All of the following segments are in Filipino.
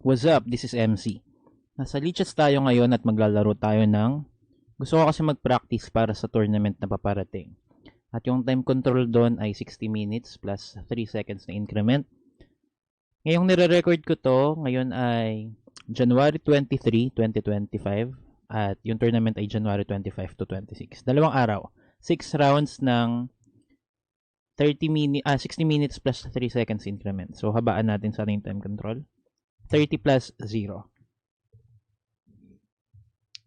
What's up? This is MC. Nasa Lichess tayo ngayon at maglalaro tayo ng... Gusto ko kasi mag-practice para sa tournament na paparating. At yung time control doon ay 60 minutes plus 3 seconds na increment. Ngayong nire-record ko to, ngayon ay January 23, 2025. At yung tournament ay January 25 to 26. Dalawang araw. 6 rounds ng 60 minutes plus 3 seconds increment. So, habaan natin sa ating time control. 30 plus 0.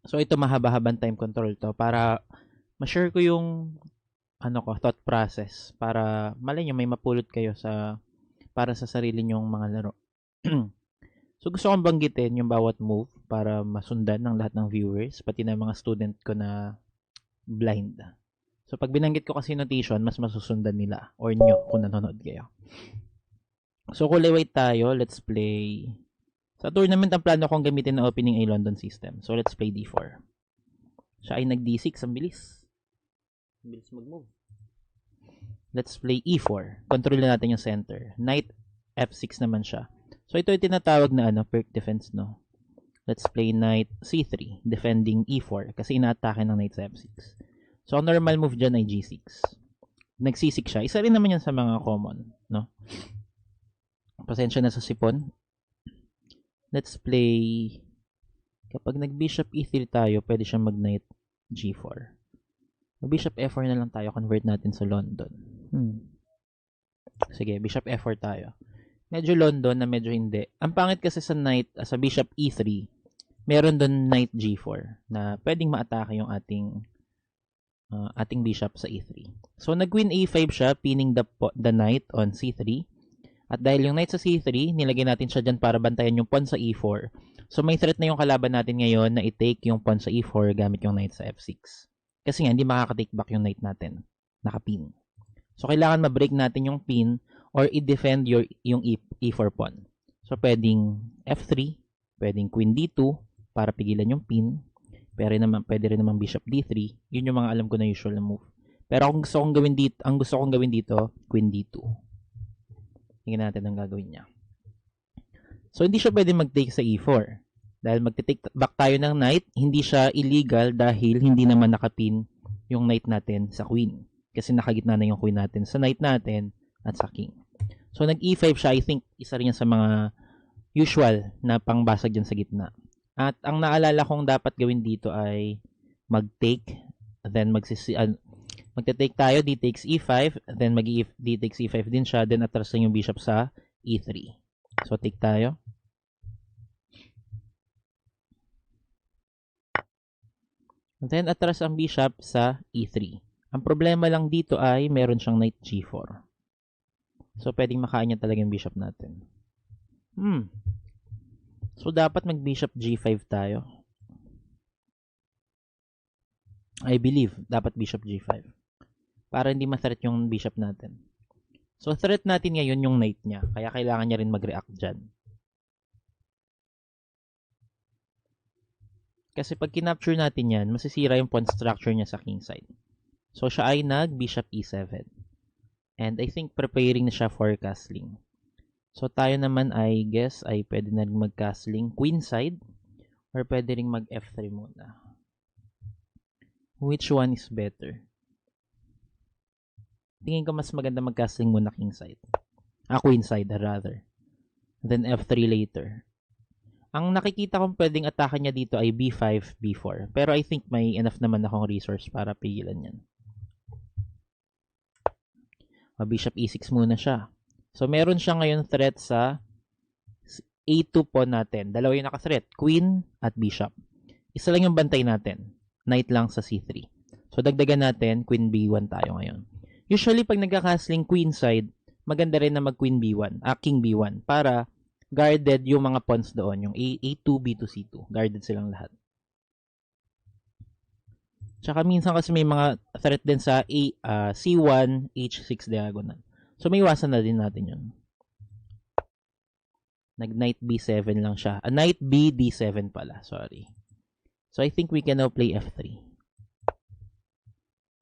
So, ito mahaba-habang time control to para ma-share ko yung thought process para malay nyo may mapulot kayo para sa sarili nyong mga laro. So, gusto kong banggitin yung bawat move para masundan ng lahat ng viewers, pati na mga student ko na blind. So, pag binanggit ko kasi notation, mas masusundan nila or nyo kung nanonood kayo. So, kulay white tayo. Let's play... Sa tournament, ang plano kong gamitin na opening ay London system. So, let's play D4. Siya ay nag-D6. Ang bilis. Ang bilis mag-move. Let's play E4. Control na natin yung center. Knight F6 naman siya. So, ito yung tinatawag na perk defense, no? Let's play Knight C3. Defending E4. Kasi inaatake ng Knight sa F6. So, ang normal move dyan ay G6. Nag-C6 siya. Isa rin naman yan sa mga common, no? Pasensya na sa sipon. Let's play, kapag nag-bishop e3 tayo, pwede siyang mag-knight g4. Mag-bishop f4 na lang tayo, convert natin sa London. Sige, bishop f4 tayo. Medyo London na medyo hindi. Ang pangit kasi sa knight, sa bishop e3, meron doon knight g4 na pwedeng ma-atake yung ating bishop sa e3. So, nag-queen a5 siya, pinning the knight on c3. At dahil yung knight sa c3, nilagay natin siya dyan para bantayan yung pawn sa e4. So, may threat na yung kalaban natin ngayon na i-take yung pawn sa e4 gamit yung knight sa f6. Kasi nga, hindi makaka-take back yung knight natin. Naka-pin. So, kailangan ma-break natin yung pin or i-defend yung e4 pawn. So, pwedeng f3, pwedeng queen d2 para pigilan yung pin. Pwede rin naman bishop d3. Yun yung mga alam ko na usual na move. Pero ang gusto kong gawin dito, queen d2. Tingnan natin ang gagawin niya. So, hindi siya pwede mag-take sa e4. Dahil mag-take back tayo ng knight, hindi siya illegal dahil hindi naman nakapin yung knight natin sa queen. Kasi nakagitna na yung queen natin sa knight natin at sa king. So, nag-e5 siya. I think, isa rin yan sa mga usual na pangbasag dyan sa gitna. At ang naalala kong dapat gawin dito ay mag-take, then magte-take tayo, d takes e5, then d takes e5 din siya, then atras lang yung bishop sa e3. So, take tayo. Then, atras ang bishop sa e3. Ang problema lang dito ay meron siyang knight g4. So, pwedeng makain niya talaga yung bishop natin. So, dapat mag-bishop g5 tayo. I believe, dapat bishop g5. Para hindi ma-threat yung bishop natin. So, threat natin ngayon yung knight niya. Kaya kailangan niya rin mag-react dyan. Kasi pag kinapture natin yan, masisira yung pawn structure niya sa king side. So, siya ay nag-bishop e7. And I think preparing na siya for castling. So, tayo naman ay pwede na rin mag-castling queen side. Or pwede rin mag-f3 muna. Which one is better? Tingin ko mas maganda mag-castling muna king side. Queen side rather. Then f3 later. Ang nakikita kong pwedeng atake niya dito ay b5, b4. Pero I think may enough naman akong resource para pigilan yan. Bishop e6 muna siya. So meron siya ngayon threat sa a2 pawn natin. Dalawa yung naka-threat. Queen at bishop. Isa lang yung bantay natin. Knight lang sa c3. So dagdagan natin, queen b1 tayo ngayon. Usually, pag nagka-castling queen side, maganda rin na mag-queen b1, king b1, para guarded yung mga pawns doon, yung a2, b2, c2. Guarded silang lahat. Tsaka minsan kasi may mga threat din sa c1, h6 diagonal. So, may iwasan na din natin yun. Nag-knight b7 lang siya. Knight b, d7 pala. Sorry. So, I think we can now play f3.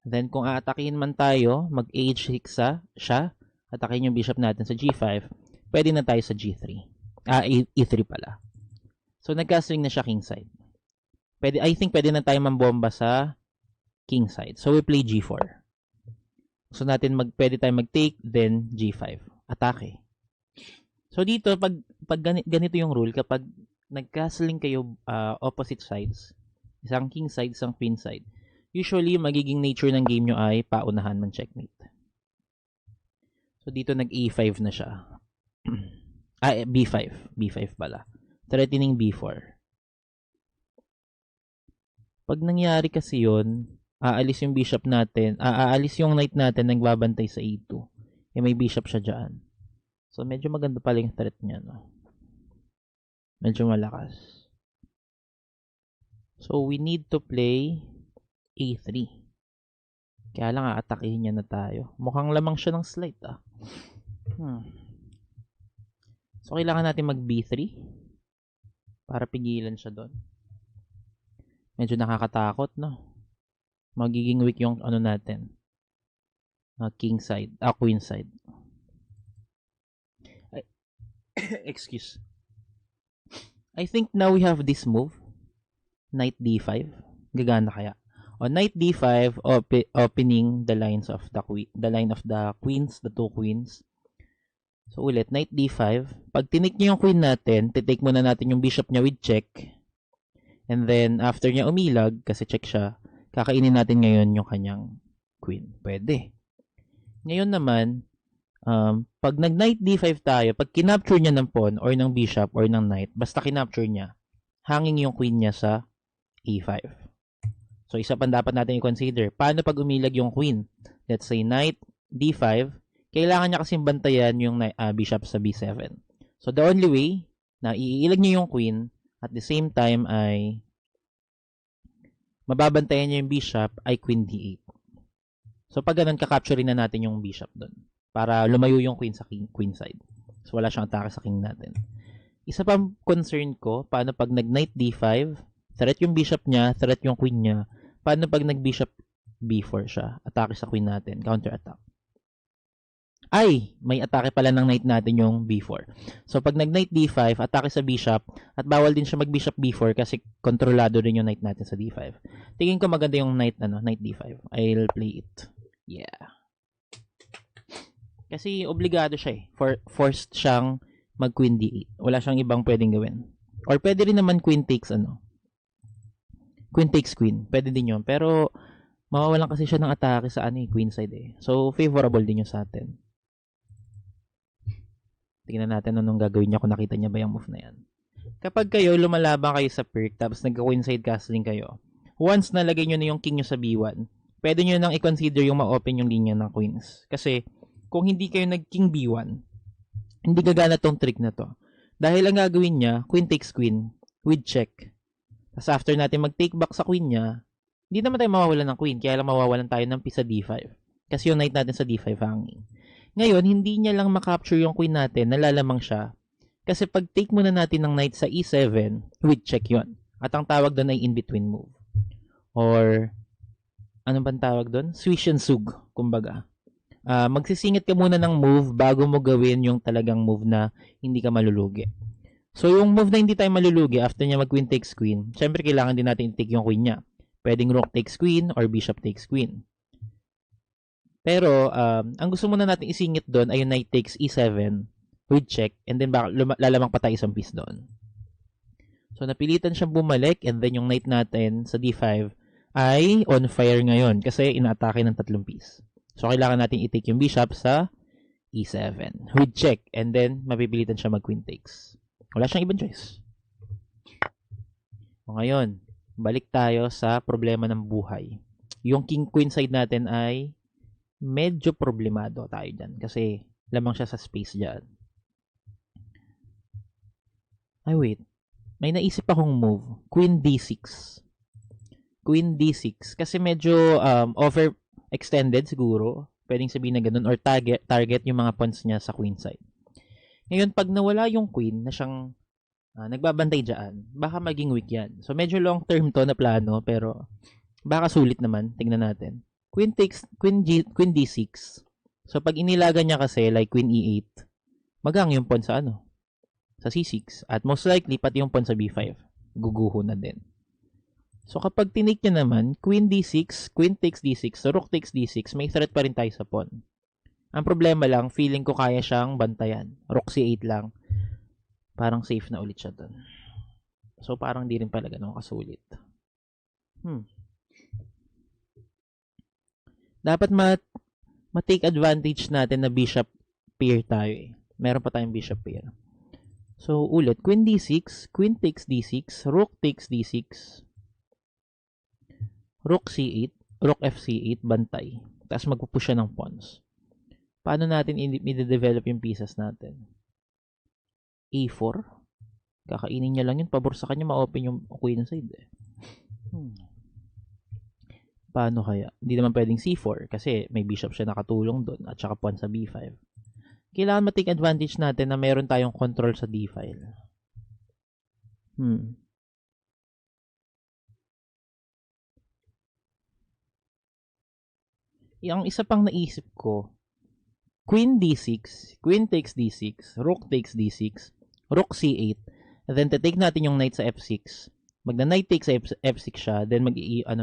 Then, kung aatakihin man tayo, mag-h6 siya, atakihin yung bishop natin sa g5, pwede na tayo sa g3. E3 pala. So, nag-castling na siya kingside. I think pwede na tayo mambomba sa kingside. So, we play G4. So, pwede tayo mag-take, then G5. Atake. So, dito, pag ganito yung rule, kapag nag-castling kayo opposite sides, isang king side, isang queen side, usually, magiging nature ng game nyo ay paunahan ng checkmate. So, dito nag-A5 na siya. B5. B5 pala. Threatening B4. Pag nangyari kasi yun, aalis yung bishop natin, aalis yung knight natin, nagbabantay sa E2. May bishop siya dyan. So, medyo maganda pala yung threat niya, no? Medyo malakas. So, we need to play A3. Kaya lang, aatakihin niya na tayo. Mukhang lamang siya ng slight, So, kailangan natin mag B3 para pigilan siya doon. Medyo nakakatakot, no? Magiging weak yung natin. King side, queen side. Excuse. I think now we have this move. Knight D5. Gagana kaya? Knight D5, opening the lines of the line of the queens, the two queens. So ulit, Knight D5. Pag tinik niya yung queen natin, titake muna natin yung bishop niya with check. And then, after niya umilag, kasi check siya, kakainin natin ngayon yung kanyang queen. Pwede. Ngayon naman, pag nag-Knight D5 tayo, pag kinapture niya ng pawn, or ng bishop, or ng knight, basta kinapture niya, hanging yung queen niya sa E5. So, isa pa dapat natin i-consider. Paano pag umilag yung queen? Let's say, Knight D5, kailangan niya kasing bantayan yung bishop sa B7. So, the only way na iilag niya yung queen, at the same time ay mababantayan niya yung bishop ay queen D8. So, pag ganun, kakapturein na natin yung bishop doon para lumayo yung queen sa queen side. So, wala siyang atake sa king natin. Isa pang concern ko, paano pag nag-Knight D5, threat yung bishop niya, threat yung queen niya. Paano pag nag-bishop B4 siya, atake sa queen natin, counter-attack. Ay, may atake pala ng knight natin yung B4. So, pag nag-knight D5, atake sa bishop, at bawal din siya mag-bishop B4 kasi kontrolado rin yung knight natin sa D5. Tingin ko maganda yung knight D5. I'll play it. Yeah. Kasi obligado siya forced siyang mag-queen D8. Wala siyang ibang pwedeng gawin. Or pwede rin naman queen takes Queen takes queen. Pwede din yun. Pero, mawawalan kasi siya ng atake sa queen side So, favorable din yun sa atin. Tingnan natin anong gagawin niya kung nakita niya ba yung move na yan. Kapag kayo lumalaban kayo sa perk tapos nagka-queen side castling kayo, once nalagay nyo na yung king nyo sa B1, pwede nyo nang i-consider yung ma-open yung linya ng queens. Kasi kung hindi kayo nag-king B1, hindi gagana tong trick na to. Dahil ang gagawin niya, queen takes queen with check. Tapos after natin mag-take back sa queen niya, hindi naman tayo mawawalan ng queen, kaya lang mawawalan tayo ng piece sa D5. Kasi yung knight natin sa D5 hanging. Ngayon, hindi niya lang makapture yung queen natin, nalalamang siya. Kasi pag take muna natin ng knight sa E7, with check yon. At ang tawag doon ay in-between move. Or, ano bang tawag doon? Swish and sug, kumbaga. Magsisingit ka muna ng move bago mo gawin yung talagang move na hindi ka malulugi. So, yung move na hindi tayo malulugi, after niya mag-queen takes queen, syempre kailangan din natin i-take yung queen niya. Pwedeng rook takes queen or bishop takes queen. Pero, ang gusto muna natin isingit doon ay yung knight takes E7 with check and then lalamang pa tayo isang piece doon. So, napilitan siyang bumalik and then yung knight natin sa D5 ay on fire ngayon kasi inaatake ng 3 piece. So, kailangan natin i-take yung bishop sa E7 with check and then mapipilitan siya mag-queen takes. Wala siyang ibang choice. O ngayon, balik tayo sa problema ng buhay. Yung king-queen side natin ay medyo problemado tayo dyan kasi lamang siya sa space dyan. Ay wait, may naisip akong move. Queen D6. Queen D6 kasi medyo overextended siguro. Pwedeng sabihin na ganun or target yung mga pawns niya sa queen side. Ngayon, pag nawala yung queen na siyang nagbabantay dyan, baka maging weak yan. So, medyo long term to na plano, pero baka sulit naman. Tingnan natin. Queen D6. So, pag inilagan niya kasi, like Queen E8, magang yung pawn sa sa C6. At most likely, pati yung pawn sa B5. guguho na din. So, kapag tinake nyo naman, queen d6, queen takes d6, so rook takes d6, may threat pa rin tayo sa pawn. Ang problema lang, feeling ko kaya siyang bantayan. Rook c8 lang. Parang safe na ulit siya dun. So, parang di rin pala ganun kasulit. Dapat ma-take advantage natin na bishop pair tayo eh. Meron pa tayong bishop pair. So, ulit, queen d6, queen takes d6, rook takes d6, rook c8, rook fc8, bantay. Tapos magpupush siya ng pawns. Paano natin i-develop yung pieces natin? a4. Kakainin niya lang yun. Pabor sa kanya, ma-open yung queen side eh. Paano kaya? Hindi naman pwedeng c4 kasi may bishop siya nakatulong doon at saka pawn sa b5. Kailangan ma-take advantage natin na meron tayong control sa d-file. Ang isa pang naisip ko, queen d6, queen takes d6, rook takes d6, rook c8, and then take natin yung knight sa f6. Magna-knight takes sa f6 siya, then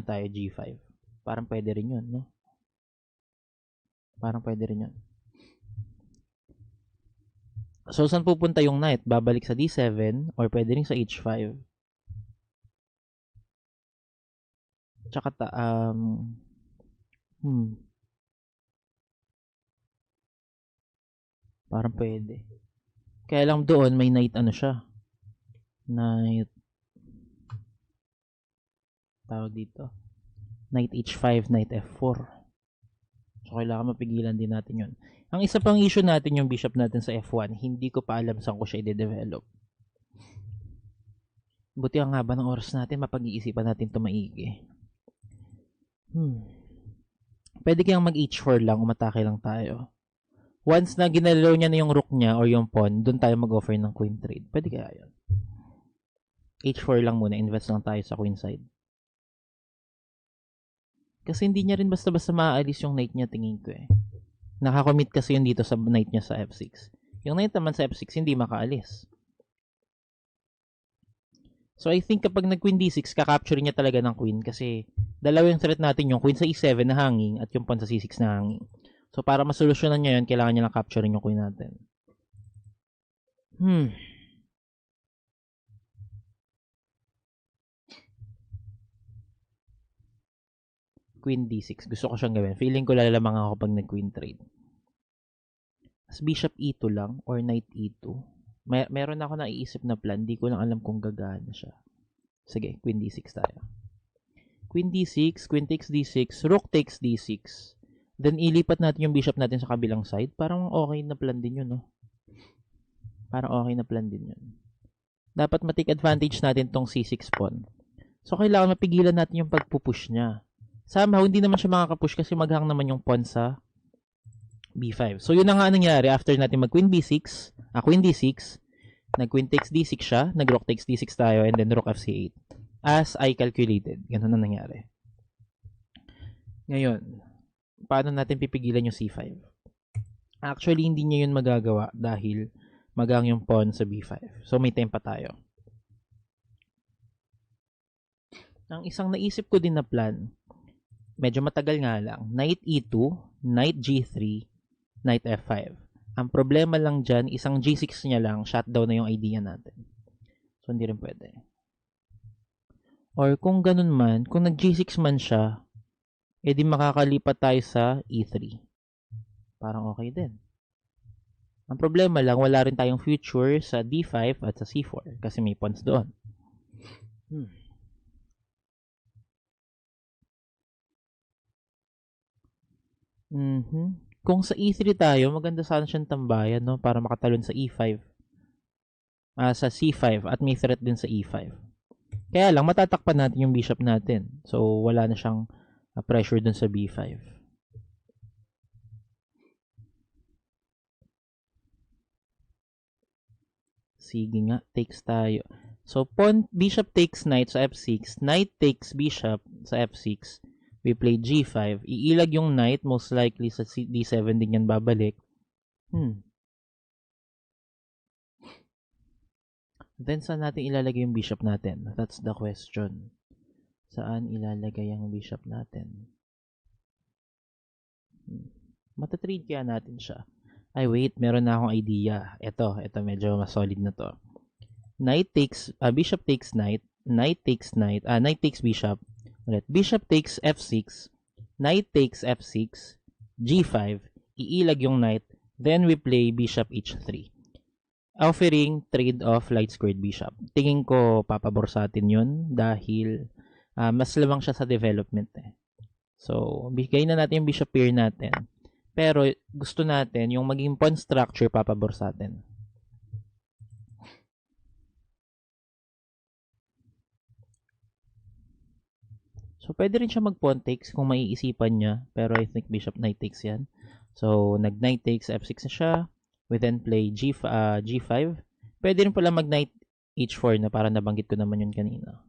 tayo g5. Parang pwede rin yun, no? Parang pwede rin yun. So, saan pupunta yung knight? Babalik sa d7 or pwede rin sa h5. Tsaka parang pwede. Kaya lang doon may knight siya. Knight tawag dito. Knight h5, knight f4. So, kailangan mapigilan din natin yun. Ang isa pang issue natin yung bishop natin sa f1. Hindi ko pa alam saan ko siya i-develop. Buti ang haba ng oras natin, mapag-iisipan natin ito maigi. Pwede kayang mag h4 lang, umatake lang tayo. Once na ginalaw niya na yung rook niya or yung pawn, doon tayo mag-offer ng queen trade. Pwede kaya yun. h4 lang muna, invest lang tayo sa queen side. Kasi hindi niya rin basta-basta maaalis yung knight niya, tingin ko eh. Nakakommit kasi yun dito sa knight niya sa f6. Yung knight naman sa f6, hindi makaalis. So, I think kapag nag-queen d6, kakapture niya talaga ng queen kasi dalawa yung threat natin, yung queen sa e7 na hanging at yung pawn sa c6 na hanging. So, para masolusyonan niya yun, kailangan niya lang capturein yung queen natin. Queen d6. Gusto ko siyang gawin. Feeling ko lalamang ako pag nag-queen trade. As bishop e2 lang or knight e2. Meron ako naiisip na plan. Di ko lang alam kung gagana siya. Sige, queen d6 tayo. Queen d6, queen takes d6, rook takes d6. Then, ilipat natin yung bishop natin sa kabilang side. Parang okay na plan din yun, no? Parang okay na plan din yun. Dapat ma-take advantage natin tong c6 pawn. So, kailangan mapigilan natin yung pagpupush niya. Somehow, hindi naman siya makakapush kasi maghang naman yung pawn sa b5. So, yun na nga nangyari after natin mag-queen b6, queen d6, nag-queen takes d6 siya, nag-rook takes d6 tayo, and then rook fc8. As I calculated. Ganun na nangyari. Ngayon, paano natin pipigilan yung c5? Actually, hindi niya yun magagawa dahil maghang yung pawn sa b5. So, may time pa tayo. Ang isang naisip ko din na plan, medyo matagal nga lang. Knight e2, knight g3, knight f5. Ang problema lang dyan, isang g6 niya lang, shutdown na yung idea natin. So, hindi rin pwede. Or kung ganun man, kung nag-g6 man siya, edi makakalipat tayo sa e3. Parang okay din. Ang problema lang, wala rin tayong future sa d5 at sa c4 kasi may pawns doon. Kung sa e3 tayo, maganda sana siyang tambayan, no? Para makatalon sa e5. Sa c5 at may threat din sa e5. Kaya lang, matatakpan natin yung bishop natin. So, wala na siyang pressure dun sa b5. Sige nga, takes tayo. So, bishop takes knight sa f6. Knight takes bishop sa f6. We play g5. Iilag yung knight. Most likely sa d7 din yan babalik. Then, saan natin ilalagay yung bishop natin? That's the question. Saan ilalagay ang bishop natin? Matatrade kaya natin siya. Ay, wait. Meron na akong idea. Ito medyo mas solid na to. Bishop takes knight. Knight takes bishop. Ulit. Bishop takes f6. Knight takes f6. g5. Iilag yung knight. Then, we play bishop h3. Offering trade of light squared bishop. Tingin ko papabor sa atin yun dahil mas lamang siya sa development eh. So, bigay na natin yung bishop pair natin. Pero, gusto natin yung maging pawn structure papabor sa atin. So, pwede rin siya mag-pawn takes kung maiisipan niya. Pero, I think bishop knight takes yan. So, nag-knight takes f6 na siya. We then play g5. Pwede rin pala mag-knight h4 na para nabanggit ko naman yun kanina.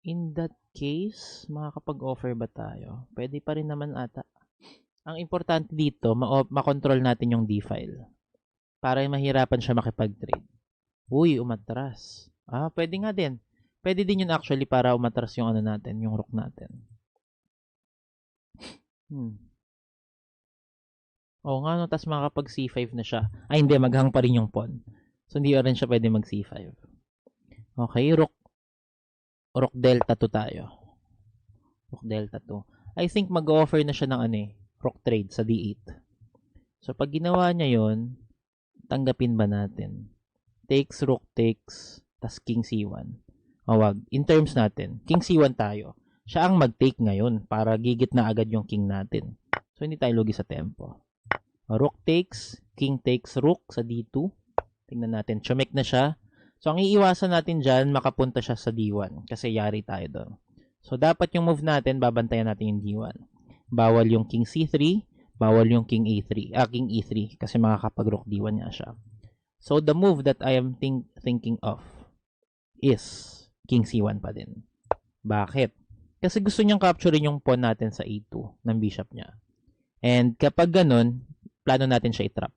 In that case, makakapag-offer ba tayo? Pwede pa rin naman ata. Ang importante dito, makontrol natin yung d-file. Para mahirapan siya makipag-trade. Uy, umatras. Pwede nga din. Pwede din yun actually para umatras yung ano natin, yung rook natin. Oo nga, no, tas makakapag c5 na siya. Ay, hindi, maghang pa rin yung pawn. So, hindi rin siya pwede mag c5. Okay, rook delta 2 tayo. Rook delta 2. I think mag-offer na siya ng rook trade sa d8. So, pag ginawa niya yon, tanggapin ba natin? Takes, rook takes, tas king c1. Wag. In terms natin, king c1 tayo. Siya ang mag-take ngayon para gigit na agad yung king natin. So, hindi tayo lugi sa tempo. Rook takes, king takes, rook sa d2. Tingnan natin. Chumek na siya. So, ang iiwasan natin dyan, makapunta siya sa d1 kasi yari tayo doon. So, dapat yung move natin, babantayan natin yung d1. Bawal yung king c3, bawal yung king king e3 kasi makakapag-rook d1 nga siya. So, the move that I am thinking of is king c1 pa din. Bakit? Kasi gusto niyang capturein yung pawn natin sa a2 ng bishop niya. And kapag ganun, plano natin siya i-trap.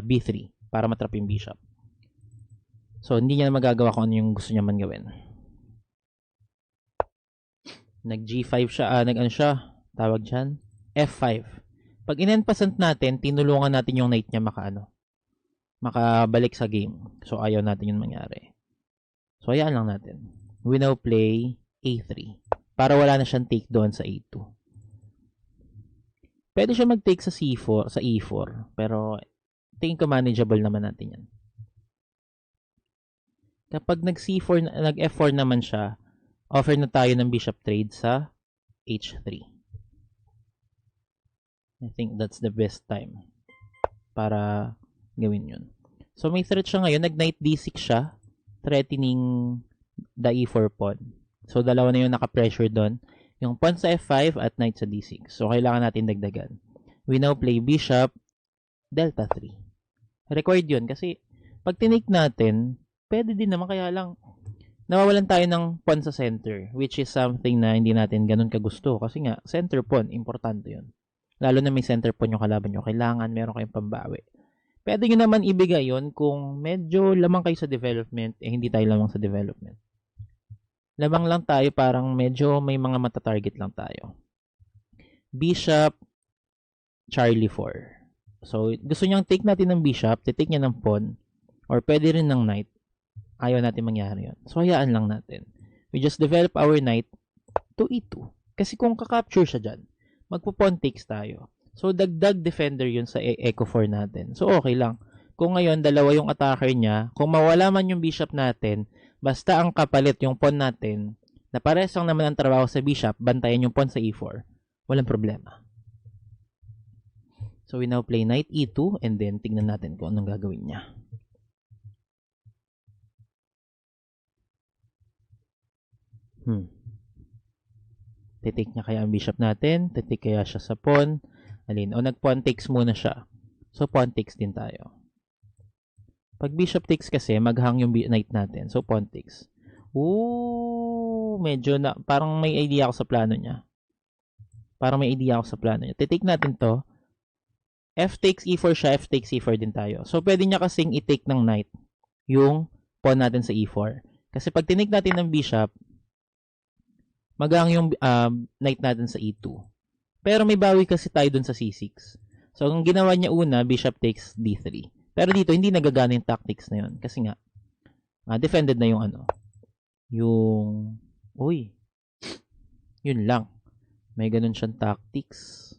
b3 para matrap yung bishop. So, hindi niya magagawa kung ano yung gusto niya man gawin. Nag-G5 siya, tawag dyan, F5. Pag in-pasant natin, tinulungan natin yung knight niya makabalik sa game. So, ayaw natin yung mangyari. So, hayaan lang natin. We now play A3. Para wala na siyang take doon sa A2. Pwede siya mag-take sa C4, sa E4. Pero, tingin ko manageable naman natin yan. Kapag nag-F4 naman siya, offer na tayo ng bishop trade sa H3. I think that's the best time para gawin yun. So, may threat siya ngayon. Nag-knight D6 siya, threatening the E4 pawn. So, dalawa na yung naka-pressure doon. Yung pawn sa F5 at knight sa D6. So, kailangan natin dagdagan. We now play bishop delta 3. Required yun kasi pag tinake natin, pwede din naman, kaya lang nawawalan tayo ng pawn sa center, which is something na hindi natin ganun kagusto. Kasi nga, center pawn, importante yun. Lalo na may center pawn yung kalaban nyo. Kailangan meron kayong pambawi. Pwede nyo naman ibigay yun kung medyo lamang kayo sa development, hindi tayo lamang sa development. Lamang lang tayo, parang medyo may mga mata-target lang tayo. Bishop, Charlie 4. So, gusto niyang take natin ng bishop, titake niya ng pawn, or pwede rin ng knight. Ayaw natin mangyari yun. So, hayaan lang natin. We just develop our knight to E2. Kasi kung kakapture siya dyan, magpo-pawn takes tayo. So, dagdag defender yun sa echo 4 natin. So, okay lang. Kung ngayon, dalawa yung attacker niya, kung mawala man yung bishop natin, basta ang kapalit yung pawn natin, na pares lang naman ang trabaho sa bishop, bantayan yung pawn sa E4, walang problema. So, we now play knight E2, and then tignan natin kung anong gagawin niya. Titake niya kaya ang bishop natin? Titake kaya siya sa pawn? Alin? O nag-pawn takes muna siya. So, pawn takes din tayo. Pag bishop takes kasi, maghang yung knight natin. So, pawn takes. Ooh, medyo na, parang may idea ako sa plano niya. Para may idea ako sa plano niya. Titake natin to. F takes E4 siya, F takes E4 din tayo. So, pwede niya kasing i-take ng knight yung pawn natin sa E4. Kasi pag tinake natin ng bishop, magang yung knight natin sa E2. Pero may bawi kasi tayo dun sa C6. So, ang ginawa niya una, bishop takes D3. Pero dito, hindi nagagana yung tactics na yun. Kasi nga, defended na yung uy, yun lang. May ganun siyang tactics.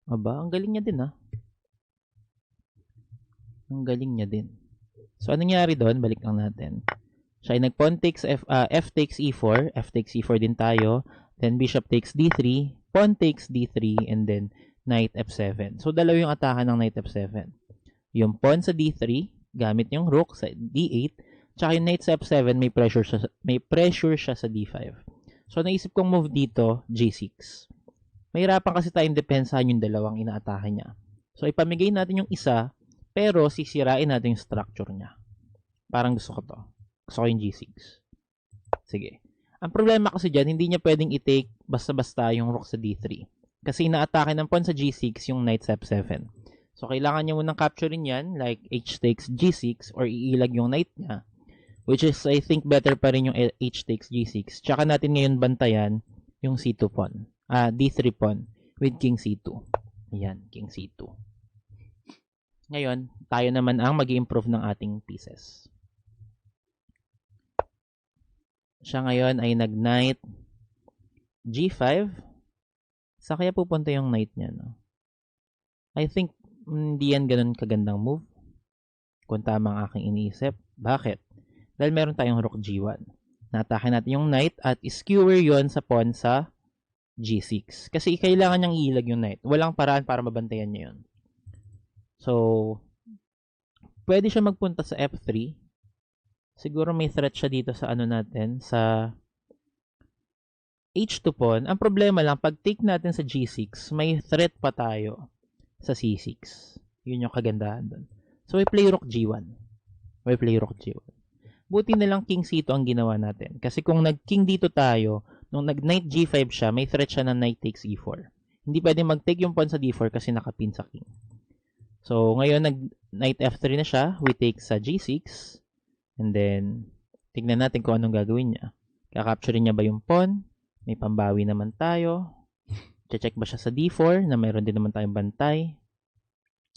Aba, ang galing niya din Ang galing niya din. So, anong nangyari doon? Balik lang natin. Siya ay nag-pawn takes F takes E4. F takes E4 din tayo. Then, bishop takes D3. Pawn takes D3. And then, knight F7. So, dalawa yung atakan ng knight F7. Yung pawn sa D3, gamit yung rook sa D8. Tsaka yung knight sa F7, may pressure siya sa D5. So, naisip kong move dito, G6. Mahirapan kasi tayong depensahan yung dalawang inaatakan niya. So, ipamigay natin yung isa, pero sisirain natin yung structure niya. Parang gusto ko to. Gusto ko yung G6. Sige. Ang problema kasi dyan, hindi niya pwedeng i-take basta-basta yung rook sa D3. Kasi inaatake ng pawn sa G6 yung knight sa F7. So, kailangan niya munang capturein yan, like H takes G6, or iilag yung knight niya. Which is, I think, better pa rin yung H takes G6. Tsaka natin ngayon bantayan yung C2 pawn. D3 pawn with King C2. Ayan, King C2. Ngayon, tayo naman ang mag-improve ng ating pieces. Siya ngayon ay nag-knight G5. Sa kaya pupunta yung knight niya, no? I think, hindi yan ganun kagandang move. Kung tama ang aking iniisip. Bakit? Dahil meron tayong rook G1. Natake natin yung knight at skewer yon sa pawn sa G6. Kasi kailangan niyang iilag yung knight. Walang paraan para mabantayan niya yun. So, pwede siya magpunta sa F3. Siguro may threat siya dito sa natin, sa H2 pawn. Ang problema lang, pag take natin sa G6, may threat pa tayo sa C6. Yun yung kagandahan doon. So, we play rook G1. Buti na lang King C2 ang ginawa natin. Kasi kung nag-King dito tayo, nung nag-Knight G5 siya, may threat siya na Knight takes E4. Hindi pwede mag-take yung pawn sa D4 kasi nakapin sa King. So, ngayon, nag-Knight F3 na siya. We take sa G6. And then, tignan natin kung anong gagawin niya. Kakapture niya ba yung pawn? May pambawi naman tayo. Check ba siya sa D4 na mayroon din naman tayong bantay?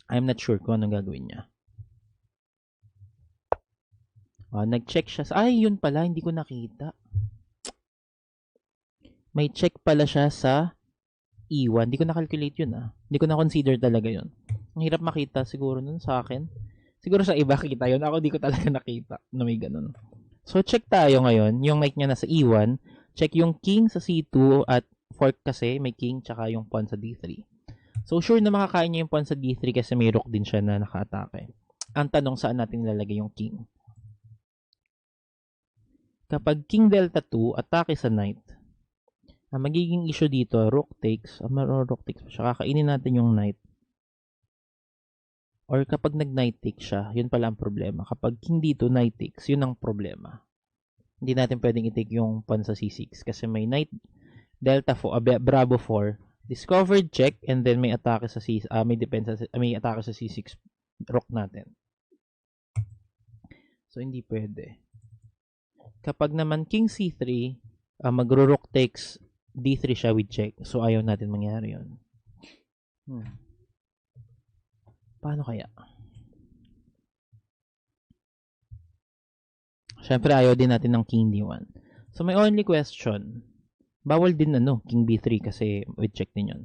I'm not sure kung anong gagawin niya. Nag-check siya. Ay, yun pala. Hindi ko nakita. May check pala siya sa E1. Hindi ko na-calculate yun. Hindi ko na-consider talaga yun. Ang hirap makita siguro nun sa akin. Siguro sa iba kita yun. Ako di ko talaga nakita na may ganun. So, check tayo ngayon. Yung knight niya nasa E1. Check yung king sa C2 at fork kasi may king tsaka yung pawn sa D3. So, sure na makakain niya yung pawn sa D3 kasi may rook din siya na naka-atake. Ang tanong, saan natin nilalagay yung king? Kapag king delta 2, atake sa knight, ang magiging issue dito, rook takes, rook takes pa siya, kakainin natin yung knight. Or kapag nag-knight take siya, yun pala ang problema. Kapag king dito, knight takes, yun ang problema. Hindi natin pwedeng i-take yung pawn sa C6 kasi may knight delta 4, bravo 4, discovered check, and then may atake sa C6, may atake sa C6 rook natin. So, hindi pwede. Kapag naman king C3, magro-rook takes D3 siya with check. So, ayaw natin mangyari yun. Paano kaya? Siyempre, ayaw din natin ng king D1. So, my only question, bawal din king B3 kasi with check din yun.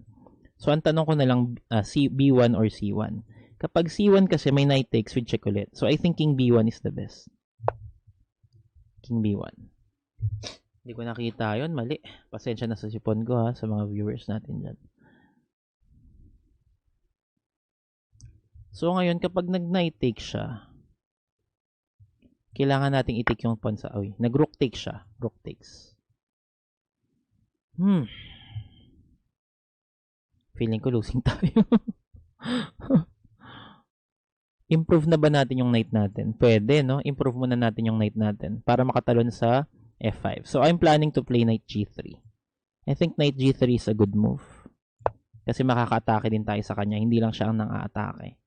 So, ang tanong ko na lang, B1 or C1. Kapag C1 kasi may knight takes with check ulit. So, I think king B1 is the best. King B1. Hindi ko nakita yun. Mali. Pasensya na sa sipon ko sa mga viewers natin dyan. So, ngayon, kapag nag-knight take siya, kailangan nating i-take yung pawn sa, nag-rook take siya. Rook takes. Feeling ko losing tayo. Improve na ba natin yung knight natin? Pwede, no? Improve muna natin yung knight natin para makatalon sa F5. So, I'm planning to play knight G3. I think knight g3 is a good move. Kasi makaka-atake din tayo sa kanya. Hindi lang siya ang nang-aatake.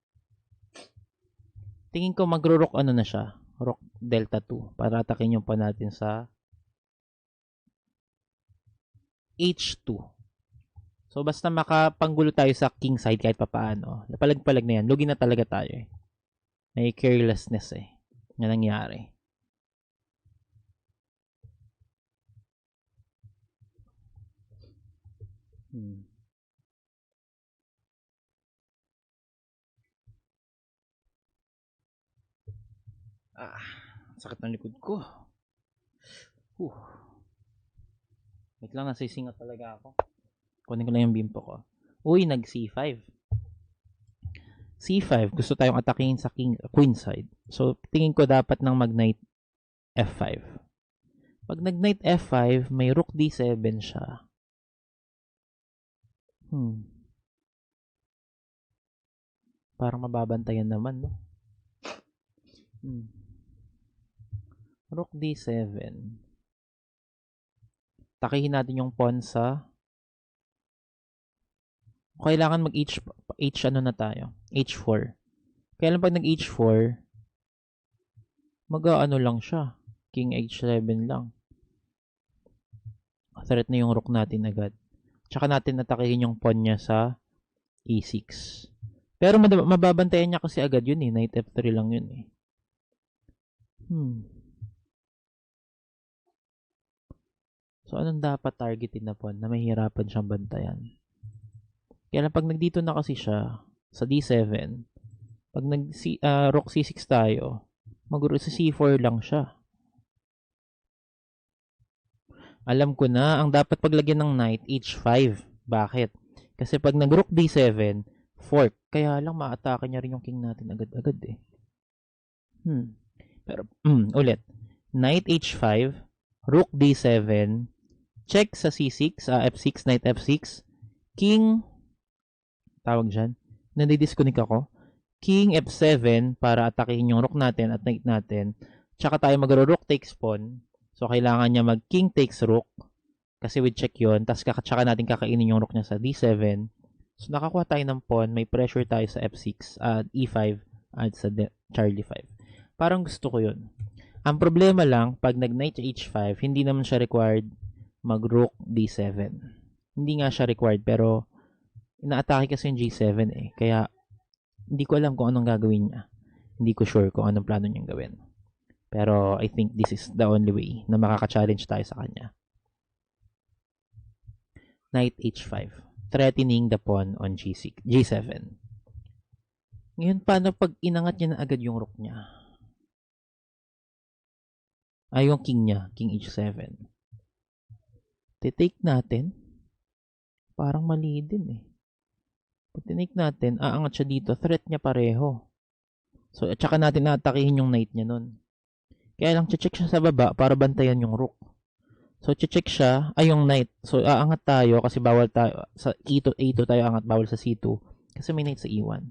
Tingin ko magro-rook ano na siya. Rook delta 2. Para atakin yung pa natin sa h2. So, basta makapanggulo tayo sa king side kahit papaano. Palag-palag na yan. Lugi na talaga tayo eh. May carelessness eh. Na nangyari. Sakit ng likod ko. Wait lang, nasisingat talaga ako. Kunin ko lang yung bimpo ko. Uy, nag C5. C5, gusto tayong atakihin sa queen side. So, tingin ko dapat ng mag-knight F5. Pag nag-knight F5, may rook D7 siya. Parang mababantayan naman, no? Rook D7. Takihin natin yung pawn sa... Kailangan mag-H ano na tayo? H4. Kailan pag nag-H4, mag-ano lang siya. King H7 lang. Threat na yung rook natin agad. Tsaka natin natakihin yung pawn niya sa E6. Pero mababantayan niya kasi agad yun eh. Knight F3 lang yun eh. So, anong dapat targetin na pawn na mahihirapan siyang bantayan? Kaya lang pag nagdito na kasi siya sa D7, pag rook C6 tayo, mag-rook sa C4 lang siya. Alam ko na, ang dapat paglagyan ng knight, H5. Bakit? Kasi pag nag-rook D7, fork. Kaya lang maatake niya rin yung king natin agad-agad eh. Pero, ulit. Knight H5, rook D7, check sa C6, F6, knight F6, king, tawag dyan, nadi-disconnect ako, king F7 para atakihin yung rook natin at knight natin, tsaka tayo mag-rook takes pawn, so kailangan niya mag-king takes rook, kasi with check yun, tapos tsaka natin kakainin yung rook niya sa D7, so nakakuha tayo ng pawn, may pressure tayo sa F6, at E5, at sa Charlie 5. Parang gusto ko yun. Ang problema lang, pag nag-knight H5, hindi naman siya required mag-rook D7. Hindi nga siya required, pero inaatake kasi yung G7 eh. Kaya, hindi ko alam kung anong gagawin niya. Hindi ko sure kung anong plano niyang gawin. Pero, I think this is the only way na makaka-challenge tayo sa kanya. Knight H5. Threatening the pawn on G7. Ngayon, paano pag inangat niya na agad yung rook niya? Yung king niya, king H7. Titake natin. Parang mali din eh. Pag tinake natin, aangat siya dito, threat niya pareho. So, at saka natin naatakihin yung knight niya nun. Kaya lang, check siya sa baba para bantayan yung rook. So, check siya, yung knight. So, aangat tayo kasi bawal tayo, sa A2 tayo angat, bawal sa C2. Kasi may knight sa E1.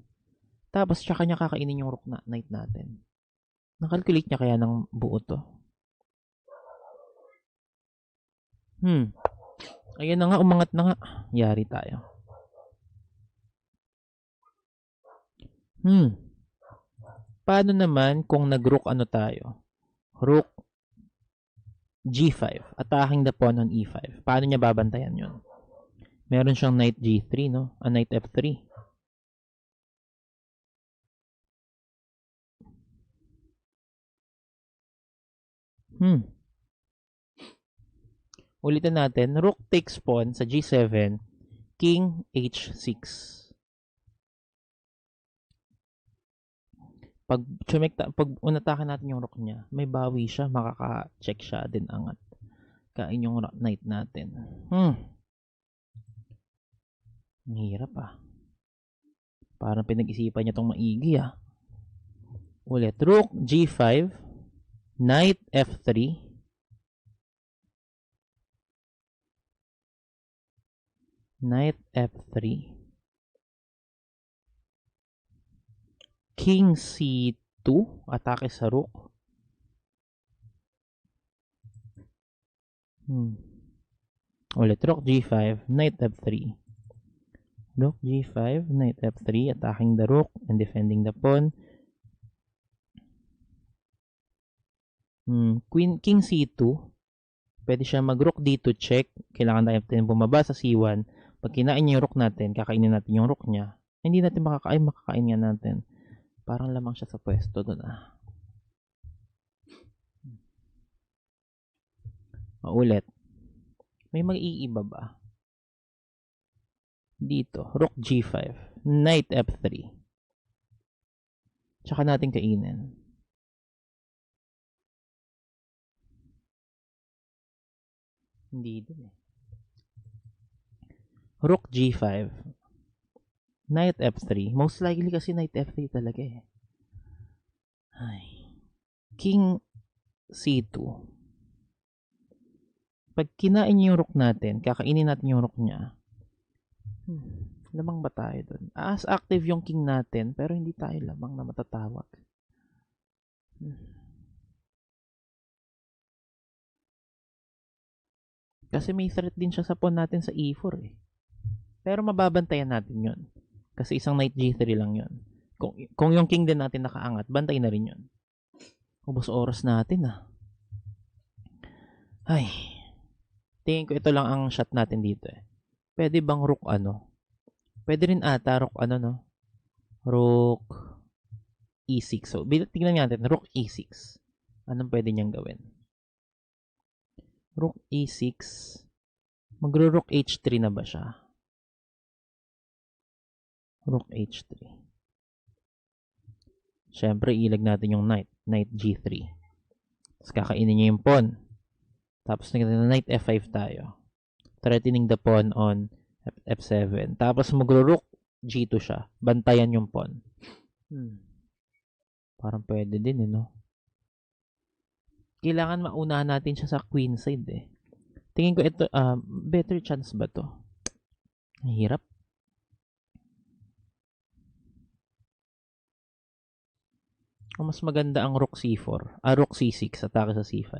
Tapos, tsaka niya kakainin yung rook na knight natin. Nakalculate niya kaya ng buo to. Ayan na nga, umangat na nga. Yari tayo. Paano naman kung nag-rook ano tayo? Rook G5. Attacking the pawn on E5. Paano niya babantayan yun? Meron siyang knight G3, no? Knight F3. Ulitin natin. Rook takes pawn sa G7. King H6. Pag unatakan natin yung rook niya, may bawi siya, makaka-check siya din angat. Kain yung knight natin. Ang hirap Parang pinag-isipan niya itong maigi Ulit, rook G5, knight F3, knight F3, king C2, atake sa rook. Ulit, rook g5, knight f3. Rook g5, knight f3, attacking the rook and defending the pawn. King c2. Pwede siya mag-rook d2 check. Kailangan natin bumaba sa c1. Pag kinain niya yung rook natin, kakainin natin yung rook niya. Hindi natin makakain nga natin. Parang lamang siya sa pwesto doon Ulit. May mag-iiba ba? Dito, rook g5, knight f3. Tsaka natin kainin. Hindi din Rook g5, knight f3. Most likely kasi knight f3 talaga King c2. Pag kinain niya yung rook natin, kakainin natin yung rook niya. Lamang ba tayo dun? As active yung king natin, pero hindi tayo lamang na matatawag. Kasi may threat din siya sa pawn natin sa e4 Pero mababantayan natin yun. Kasi isang knight g3 lang yun. Kung yung king din natin nakaangat, bantay na rin yun. Ubos oras natin Tingin ko ito lang ang shot natin dito Pwede bang rook Pwede rin ata rook Rook e6. So, tingnan natin. Rook e6. Anong pwede niyang gawin? Rook e6. Magro-rook h3 na ba siya? Rook h3. Siyempre, ilag natin yung knight. Knight g3. Tapos kakainin niya yung pawn. Tapos knight f5 tayo. Threatening the pawn on f7. Tapos magro-rook g2 siya. Bantayan yung pawn. Parang pwede din Kailangan maunahan natin siya sa queen side Tingin ko ito, better chance ba to? Ang hirap. Mas maganda ang rook c4. Rook c6. Atake sa c5.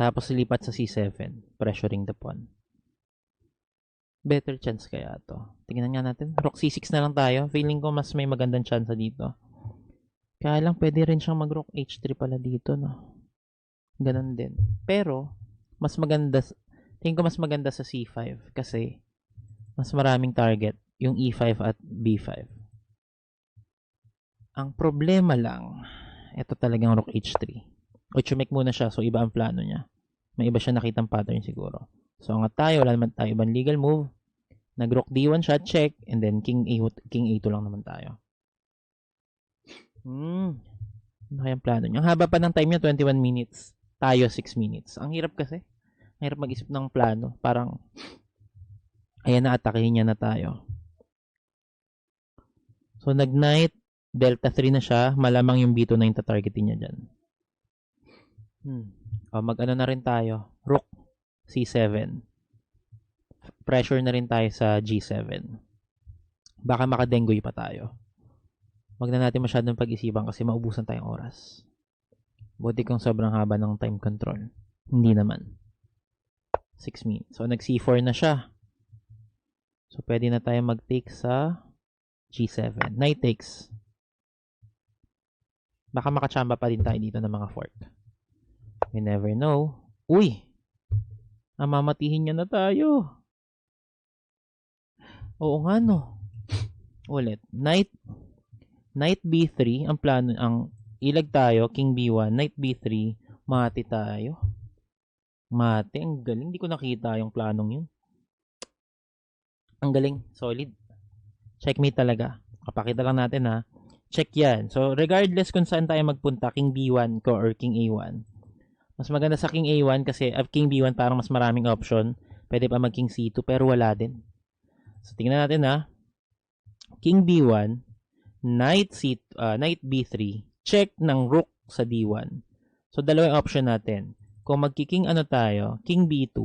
Tapos lipat sa c7, pressuring the pawn. Better chance kaya to. Tingnan nga natin. Rook c6 na lang tayo. Feeling ko mas may magandang chance dito. Kaya lang pwede rin siyang mag-rook h3 pala dito, Ganon din. Pero, tingin ko mas maganda sa c5 kasi mas maraming target yung e5 at b5. Ang problema lang, ito talagang rook h3. Check muna siya, so iba ang plano niya. May iba siya nakitang pattern siguro. So angat tayo, wala naman tayo ibang legal move. Nag-rook d1 siya, check, and then king a2 lang naman tayo. Ano kayang plano niya? Ang haba pa ng time niya, 21 minutes. Tayo, 6 minutes. Ang hirap kasi. Ang hirap mag-isip ng plano. Parang, ayan na, atakihin niya na tayo. So nag-knight, delta 3 na siya, malamang yung b2 na yung tatargetin niya dyan. Mag-ano na rin tayo. Rook c7. Pressure na rin tayo sa g7. Baka makadenggoy pa tayo. Wag na natin masyadong pag-isipan kasi maubusan tayong oras. Buti kung sobrang haba ng time control. Hindi naman. 6 minutes. So, nag-c4 na siya. So, pwede na tayo mag-take sa g7. Knight takes. Baka makachamba pa din tayo dito ng mga fork. We never know. Uy! Mamatihin niya na tayo. Oo nga Ulit. Knight b3. Ang plano, ang ilag tayo. King b1. Knight b3. Mati tayo. Mati. Ang galing. Hindi ko nakita yung planong yun. Ang galing. Solid. Checkmate talaga. Kapakita lang natin Check yan. So, regardless kung saan tayo magpunta, King b1 ko or King a1. Mas maganda sa King a1 kasi King b1 parang mas maraming option. Pwede pa mag King c2 pero wala din. So, tingnan natin King b1, Knight b3, check ng rook sa d1. So, dalawang option natin. Kung magki-king tayo, King b2,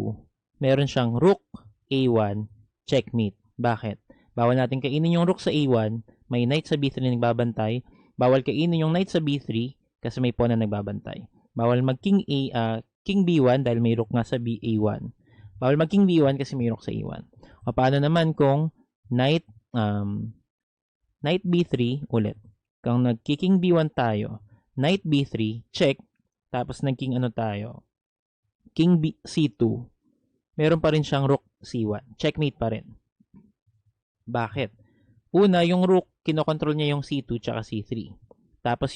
meron siyang rook a1, checkmate. Bakit? Bawal natin kainin yung rook sa a1, may knight sa b3 na nagbabantay. Bawal kainin yung knight sa b3 kasi may pawn na nagbabantay. Bawal mag-king king B1 dahil may rook nga sa A1. Bawal mag king B1 kasi may rook sa A1. O paano naman kung knight B3 ulit. Kung nag-king B1 tayo, knight B3, check, tapos nag-king ano tayo, king C2, meron pa rin siyang rook C1. Checkmate pa rin. Bakit? Una, yung rook, kinokontrol niya yung C2 tsaka C3. Tapos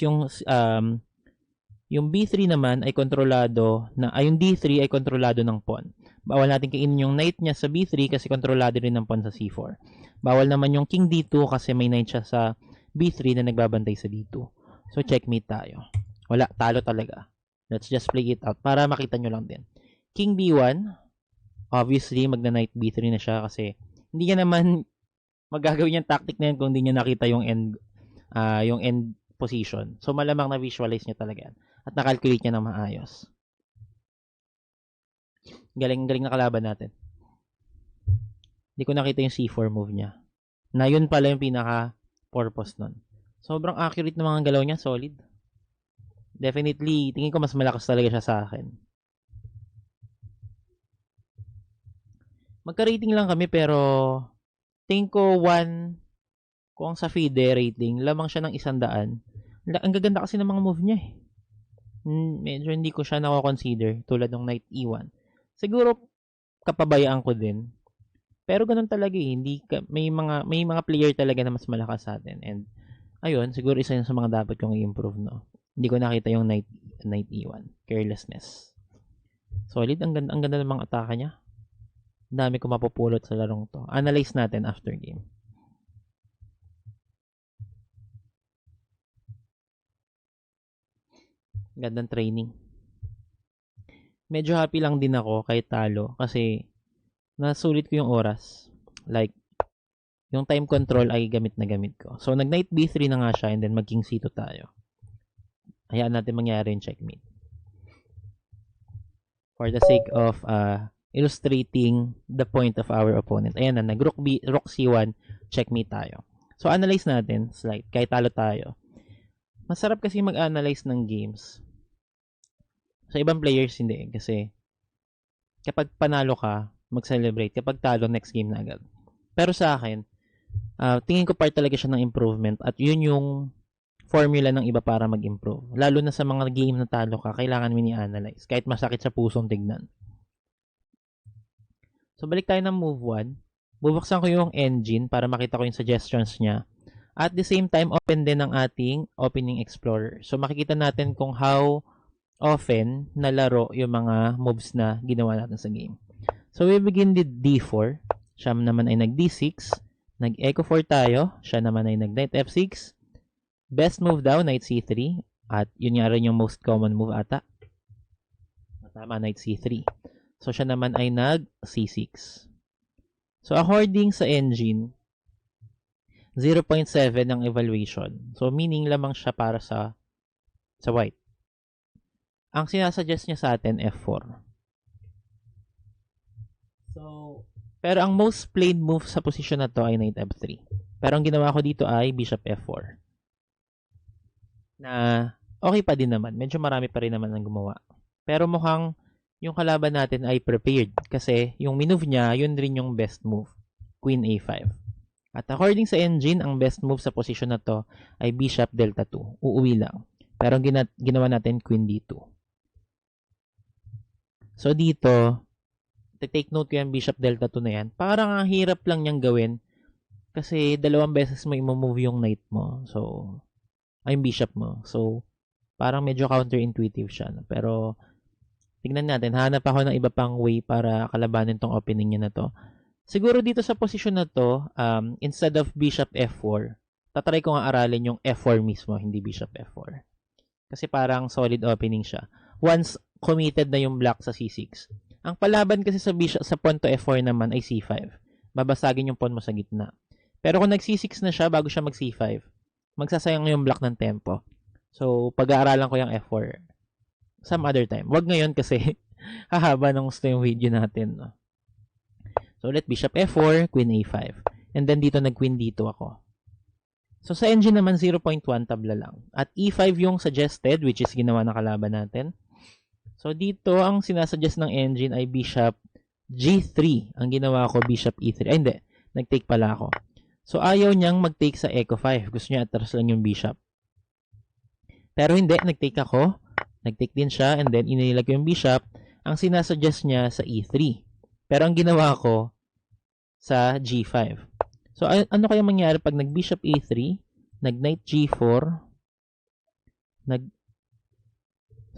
yung B3 naman ay kontrolado yung D3 ay kontrolado ng pawn. Bawal natin kainin yung knight niya sa B3 kasi kontrolado rin ng pawn sa C4. Bawal naman yung king D2 kasi may knight siya sa B3 na nagbabantay sa D2. So checkmate tayo. Wala, talo talaga. Let's just play it out para makita nyo lang din. King B1, obviously magna-knight B3 na siya kasi hindi niya naman magagawin yung tactic na yan kung hindi niya nakita yung end position. So malamang na-visualize niya talaga yan. At na-calculate niya ng maayos. Galing na kalaban natin. Hindi ko nakita yung C4 move niya. Na yun pala yung pinaka-purpose nun. Sobrang accurate ng mga galaw niya. Solid. Definitely, tingin ko mas malakas talaga siya sa akin. Magka-rating lang kami pero tingin ko 1 kung sa FIDE rating, lamang siya ng 100. Ang gaganda kasi ng mga move niya eh. Medyo hindi ko siya nako-consider tulad ng knight E1. Siguro kapabayaan ko din. Pero ganun talaga eh. May mga player talaga na mas malakas sa atin. And ayun, siguro isa yun sa mga dapat kong i-improve, no. Hindi ko nakita yung knight E1. Carelessness. Solid, ang ganda ng mga ataka niya. Dami ko mapupulot sa larong to. Analyze natin after game. Gandang training. Medyo happy lang din ako kahit talo kasi nasulit ko yung oras. Like, yung time control ay gamit na gamit ko. So, nag-knight B3 na nga siya and then mag-king C2 tayo. Hayaan natin mangyari yung checkmate. For the sake of illustrating the point of our opponent. Ayan na, nag-rook C1, checkmate tayo. So, analyze natin, slide, kahit talo tayo. Masarap kasi mag-analyze ng games. Sa ibang players, hindi. Kasi, kapag panalo ka, mag-celebrate. Kapag talo, next game na agad. Pero sa akin, tingin ko part talaga siya ng improvement. At yun yung formula ng iba para mag-improve. Lalo na sa mga game na talo ka, kailangan mo ni-analyze. Kahit masakit sa pusong tignan. So, balik tayo ng move 1. Bubuksan ko yung engine para makita ko yung suggestions niya. At the same time, open din ang ating opening explorer. So, makikita natin kung how often nalaro yung mga moves na ginawa natin sa game. So, we begin with D4. Siya naman ay nag-D6. Nag-Echo 4 tayo. Siya naman ay nag-Knight F6. Best move daw, Knight C3. At yun nga rin yung most common move ata. Tama, Knight C3. So, siya naman ay nag-C6. So, according sa engine, 0.7 ang evaluation. So, meaning lamang siya para sa white. Ang sinasuggest niya sa atin, F4. So, pero ang most played move sa position na to ay Knight F3. Pero ang ginawa ko dito ay Bishop F4. Na okay pa din naman. Medyo marami pa rin naman ang gumawa. Pero mukhang yung kalaban natin ay prepared. Kasi yung minove niya, yun rin yung best move. Queen A5. At according sa engine, ang best move sa position na to ay Bishop Delta 2. Uuwi lang. Pero ang ginawa natin, Queen D2. So dito, take note ko yung Bishop Delta 2 na yan. Parang ang hirap lang niyang gawin kasi dalawang beses mo i-move yung knight mo. So, ay yung bishop mo. So, parang medyo counterintuitive siya. No? Pero, tignan natin. Hanap ako ng iba pang way para kalabanin tong opening niya na to. Siguro dito sa position na to, instead of Bishop F4, tatry ko nga aralin yung F4 mismo, hindi Bishop F4. Kasi parang solid opening siya. Once committed na yung black sa C6. Ang palaban kasi sa bishop sa pawn to F4 naman ay C5. Babasagin yung pawn mo sa gitna. Pero kung nag-C6 na siya bago siya mag-C5, magsasayang yung black ng tempo. So, pag-aaralan ko yung F4 some other time. Wag ngayon kasi hahaba ng gusto yung video natin. No? So, let Bishop F4, Queen A5. And then dito nag-Queen D2 ako. So, sa engine naman 0.1 tabla lang. At E5 yung suggested, which is ginawa ng kalaban natin. So, dito, ang sinasuggest ng engine ay bishop G3. Ang ginawa ko, bishop E3. Ay, hindi. Nag-take pala ako. So, ayaw niyang mag-take sa Echo 5. Gusto niya atras lang yung bishop. Pero hindi, nag-take ako. Nag-take din siya, and then inilag ko yung bishop. Ang sinasuggest niya sa E3. Pero ang ginawa ko, sa G5. So, ano kaya mangyari pag nag-bishop A3, nag-knight G4,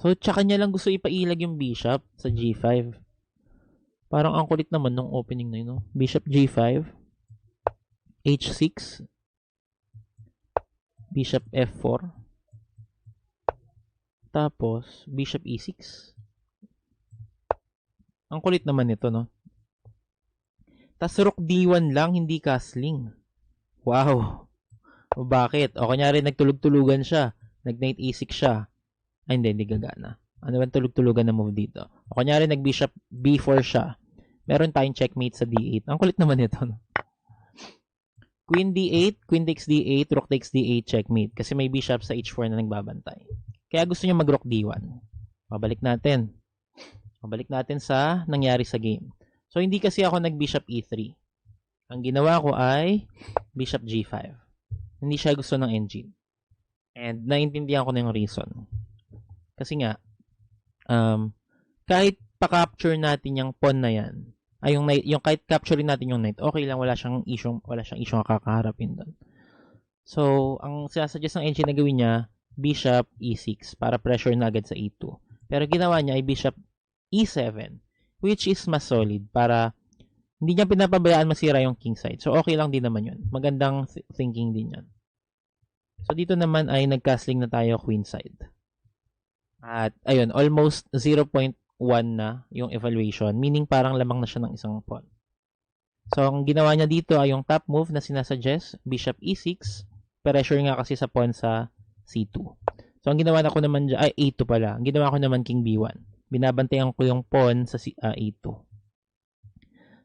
So, tsaka niya lang gusto ipailag yung bishop sa G5. Parang ang kulit naman nung opening na yun, no? Bishop G5, H6, Bishop F4, tapos Bishop E6. Ang kulit naman nito, no? Tapos Rook D1 lang, hindi castling. Wow! O bakit? O kunyari nagtulog-tulugan siya, nag-knight E6 siya. Ay, hindi gagana. Ano ba tulog-tulugan na move dito? O kunyari nag-bishop B4 siya. Meron tayong checkmate sa D8. Ang kulit naman ito, no? Queen D8, Queen takes D8, Rook takes D8, checkmate. Kasi may bishop sa H4 na nagbabantay. Kaya gusto niya mag-Rook D1. Mabalik natin sa nangyari sa game. So, hindi kasi ako nag-bishop E3. Ang ginawa ko ay bishop G5. Hindi siya gusto ng engine. And naintindihan ko na yung reason. Kasi nga, kahit pa-capture natin yung pawn na yan, ay yung kahit capturein natin yung knight, okay lang, wala siyang issue na kakaharapin doon. So, ang sinasuggest ng engine na gawin niya, bishop E6 para pressure na agad sa E2. Pero ginawa niya ay bishop E7, which is mas solid para hindi niya pinapabayaan masira yung king side. So, okay lang din naman yun. Magandang thinking din yan. So, dito naman ay nag-castling na tayo queen side. At, ayun, almost 0.1 na yung evaluation, meaning parang lamang na siya ng isang pawn. So, ang ginawa niya dito ay yung top move na sinasuggest, bishop E6, pressure nga kasi sa pawn sa C2. So, ang ginawa ko naman dyan, ay A2 pala. Ang ginawa ko naman king B1. Binabantayan ko yung pawn sa A2.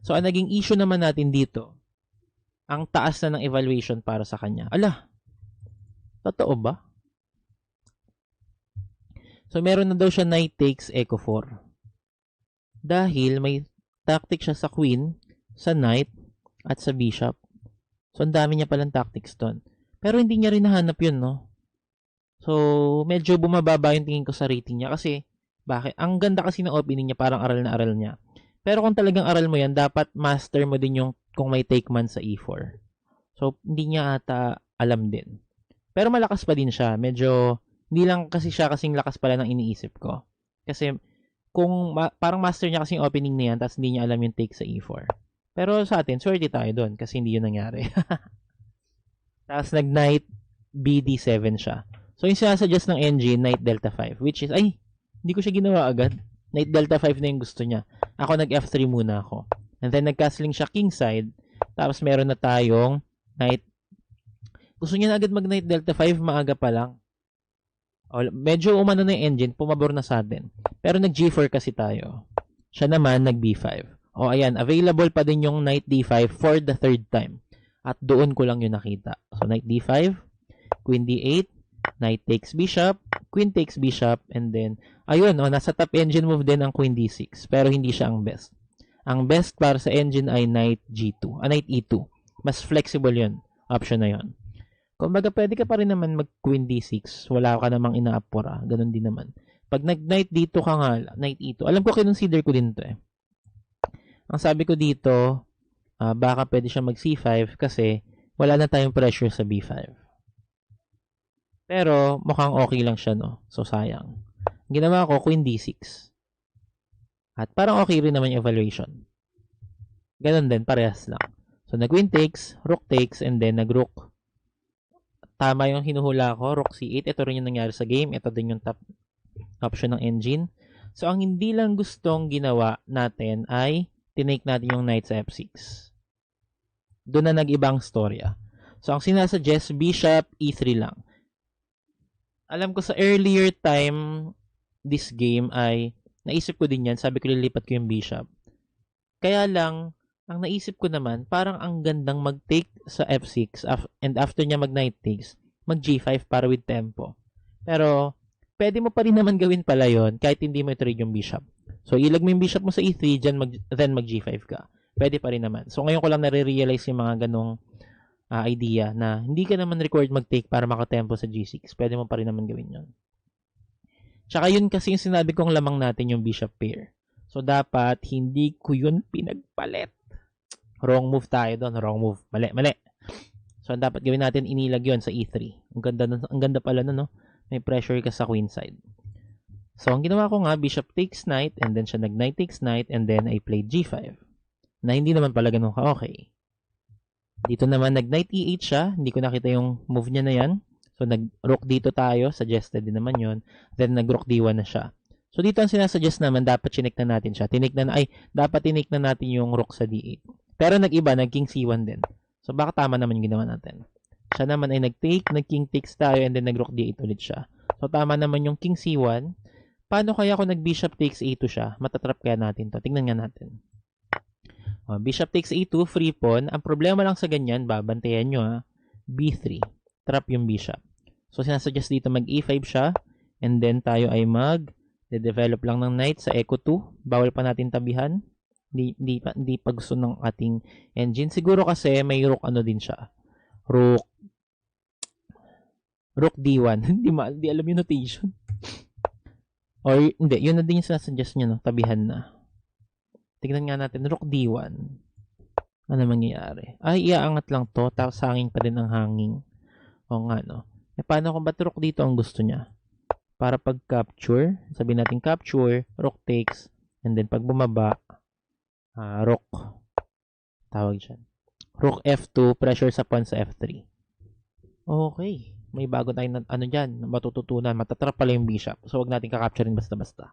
So, ang naging issue naman natin dito, ang taas na ng evaluation para sa kanya. Ala, totoo ba? So, meron na daw siya knight takes echo 4. Dahil may tactic siya sa queen, sa knight, at sa bishop. So, ang dami niya palang tactics doon. Pero hindi niya rin nahanap yun, no? So, medyo bumababa yung tingin ko sa rating niya kasi, bakit? Ang ganda kasi ng opening niya, parang aral na aral niya. Pero kung talagang aral mo yan, dapat master mo din yung kung may take man sa E4. So, hindi niya ata alam din. Pero malakas pa din siya. Medyo, hindi lang kasi siya kasing lakas pala ng iniisip ko. Kasi, kung parang master niya kasing opening na yan, tapos hindi niya alam yung take sa E4. Pero sa atin, swerte tayo doon kasi hindi yun nangyari. Tapos nag-knight BD7 siya. So, yung sinasuggest ng engine, knight delta 5, which is, ay, hindi ko siya ginawa agad. Knight delta 5 na yung gusto niya. Ako nag-F3 muna ako. And then, nag-castling siya king side. Tapos, meron na tayong knight. Gusto niya na agad mag-knight delta 5, maaga pa lang. O, medyo umano na yung engine, pumabor na sa atin. Pero nag-G4 kasi tayo. Siya naman, nag-B5. O, ayan, available pa din yung knight D5 for the third time. At doon ko lang yung nakita. So, knight D5, queen D8, knight takes bishop, queen takes bishop, and then, ayun, nasa top engine move din ang queen D6, pero hindi siya ang best. Ang best para sa engine ay knight G2, knight E2. Mas flexible yun, option na yun. Kumbaga, pwede ka pa rin naman mag queen D6, wala ka namang inaapura, ganun din naman. Pag nag-knight dito ka nga, knight E2, alam ko kinonsider ko din to eh. Ang sabi ko dito, baka pwede siya mag C5 kasi wala na tayong pressure sa B5. Pero, mukhang okay lang siya, no? So, sayang. Ginawa ko, queen D6. At parang okay rin naman yung evaluation. Ganon din, parehas lang. So, nag-queen takes, rook takes, and then nag-rook. Tama yung hinuhula ko, rook C8. Ito rin yung nangyari sa game. Ito din yung top option ng engine. So, ang hindi lang gustong ginawa natin ay tinake natin yung knight sa F6. Doon na nag-ibang storya. So, ang sinasuggest, bishop E3 lang. Alam ko sa earlier time this game ay naisip ko din yan. Sabi ko lilipat ko yung bishop. Kaya lang, ang naisip ko naman, parang ang gandang mag-take sa F6 and after niya mag-knight takes, mag-G5 para with tempo. Pero, pwede mo pa rin naman gawin pala yon kahit hindi mo i-trade yung bishop. So, ilag mo yung bishop mo sa e3, then mag g5 ka. Pwede pa rin naman. So, ngayon ko lang nare-realize yung mga ganong idea na hindi ka naman required mag-take para makatempo sa g6. Pwede mo pa rin naman gawin yon. Tsaka yun kasi yung sinabi kong lamang natin yung bishop pair. So, dapat hindi ko yun pinagpalit. Wrong move tayo doon. Wrong move. Mali. So, dapat gawin natin, inilag yun sa e3. Ang ganda pala no? May pressure ka sa queen side. So, ang ginawa ko nga, bishop takes knight, and then siya nag-knight takes knight, and then I played g5. Na hindi naman pala ganun ka-okay. Dito naman, nag-knight e8 siya. Hindi ko nakita yung move niya na yan. So, nag-rook dito tayo. Suggested din naman yon. Then, nag-rook d1 na siya. So, dito ang sinasuggest naman, dapat chinik na natin siya. Dapat tinik na natin yung rook sa d8. Pero nag-iba, nag-king c1 din. So, baka tama naman yung ginawa natin. Siya naman ay nag-take, nag-king takes tayo, and then nag-rook d8 ulit siya. So, tama naman yung king c1. Paano kaya kung nag-bishop takes a2 siya? Matatrap kaya natin to. Tingnan nga natin. Bishop takes a2, free pawn. Ang problema lang sa ganyan, babantayan nyo b3. Trap yung bishop. So, sinasuggest dito mag-e5 siya, and then tayo ay mag-develop lang ng knight sa echo 2. Bawal pa natin tabihan. Hindi pa gusto ng ating engine. Siguro kasi may rook din siya. Rook d1. Hindi alam yung notation. Or hindi, yun na din yung sinasuggest nyo, no? Tabihan na. Tignan nga natin, rook d1. Ano mangyayari? Ay, iaangat lang to, tapos hanging pa din ang hanging. O nga, no? Paano kung ba't rook dito ang gusto niya? Para pag capture, sabihin natin capture, rook takes, and then pag bumaba, rook. Tawag dyan. Rook f2, pressure sa pawn sa f3. Okay. May bago tayong dyan, matututunan. Matatrap pala yung bishop. So, wag natin kakapturein basta-basta.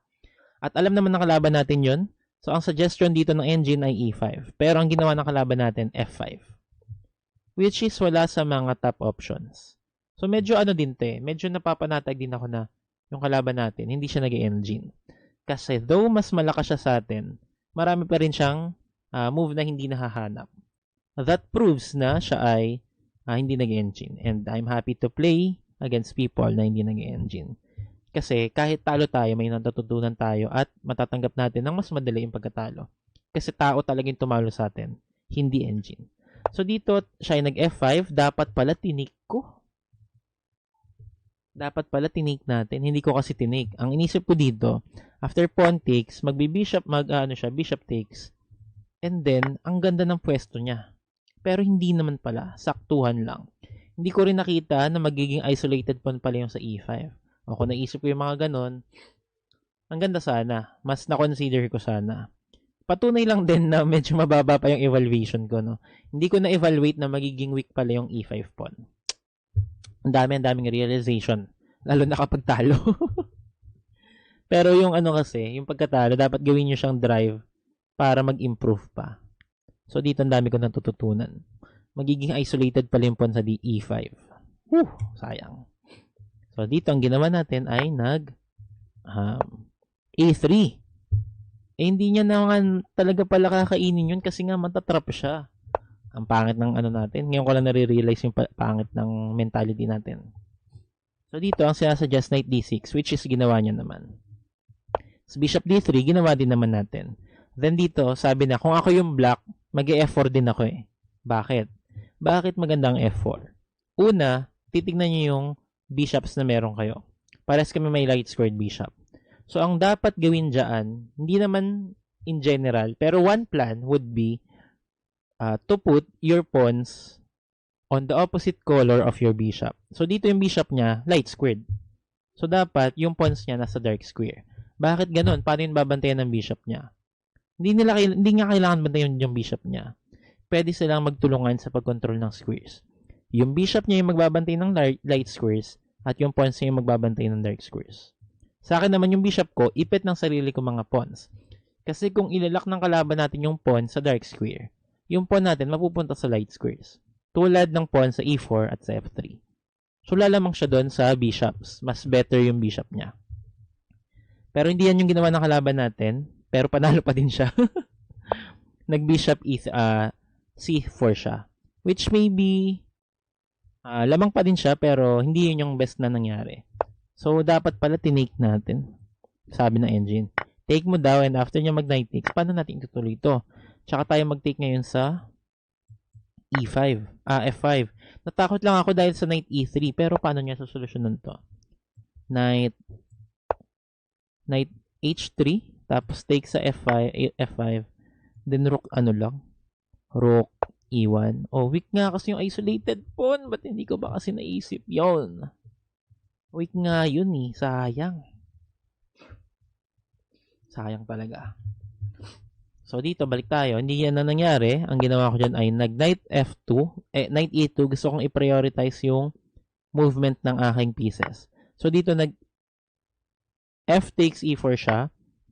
At alam naman ng kalaban natin yun. So, ang suggestion dito ng engine ay e5. Pero ang ginawa ng kalaban natin, f5. Which is wala sa mga top options. So, medyo medyo napapanatag din ako na yung kalaban natin, hindi siya nag-engine. Kasi though mas malakas siya sa atin, marami pa rin siyang move na hindi nahahanap. That proves na siya ay hindi nag-engine. And I'm happy to play against people na hindi nag-engine. Kasi kahit talo tayo, may natututunan tayo at matatanggap natin ng mas madali yung pagkatalo. Kasi tao talagang tumalo sa atin, hindi engine. So dito, siya ay nag-F5. Dapat pala tinik ko. Dapat pala tinik natin. Hindi ko kasi tinik. Ang inisip ko dito, after pawn takes, bishop takes. And then, ang ganda ng pwesto niya. Pero hindi naman pala. Saktuhan lang. Hindi ko rin nakita na magiging isolated pawn pala yung sa e5. O kung naisip ko yung mga ganon, ang ganda sana. Mas na-consider ko sana. Patunay lang din na medyo mababa pa yung evaluation ko, no? Hindi ko na-evaluate na magiging weak pala yung e5 pawn. Ang daming realization. Lalo na kapag talo. Pero yung kasi, yung pagkatalo, dapat gawin nyo siyang drive para mag-improve pa. So, dito ang dami ko natututunan. Magiging isolated pala yung pawn sa e5. Sayang. So, dito ang ginawa natin ay a3. Hindi niya naman talaga pala kakainin yun kasi nga matatrap siya. Ang pangit ng natin. Ngayon ko lang nare-realize yung pangit ng mentality natin. So, dito ang sinasuggest knight d6 which is ginawa niya naman. So, bishop d3, ginawa din naman natin. Then dito, sabi na, kung ako yung black, mag-e-f4 din ako eh. Bakit? Bakit magandang f4? Una, titignan nyo yung bishops na meron kayo. Pares kami may light squared bishop. So, ang dapat gawin dyan, hindi naman in general, pero one plan would be to put your pawns on the opposite color of your bishop. So, dito yung bishop niya, light squared. So, dapat yung pawns niya nasa dark square. Bakit ganun? Paano yung babantayan ng bishop niya? Hindi nga kailangan bantayan yung bishop niya. Pwede silang magtulungan sa pag-control ng squares. Yung bishop niya yung magbabantay ng light squares at yung pawns niya yung magbabantay ng dark squares. Sa akin naman yung bishop ko, ipit ng sarili ko mga pawns. Kasi kung ilalak ng kalaban natin yung pawn sa dark square, yung pawn natin mapupunta sa light squares. Tulad ng pawn sa e4 at sa f3. So lalamang siya doon sa bishops. Mas better yung bishop niya. Pero hindi yan yung ginawa ng kalaban natin. Pero panalo pa din siya. Nag-bishop c4 siya. Which may be lamang pa din siya pero hindi yun yung best na nangyari. So, dapat pala tinake natin. Sabi ng engine. Take mo daw and after niya mag-knight takes, paano natin itutuloy ito? Tsaka tayo mag-take ngayon sa E5. F5. Natakot lang ako dahil sa knight E3. Pero paano niya susolusyonan to? Knight H3. Tapos take sa F5. Then rook Rook E1. Oh, weak nga kasi yung isolated pawn. Ba't hindi ko ba kasi naisip yon? Weak nga yun eh. Sayang. Sayang talaga. So, dito, balik tayo. Hindi yan na nangyari. Ang ginawa ko dyan ay nag-knight F2. Knight E2. Gusto kong i-prioritize yung movement ng aking pieces. So, dito, F takes E4 siya.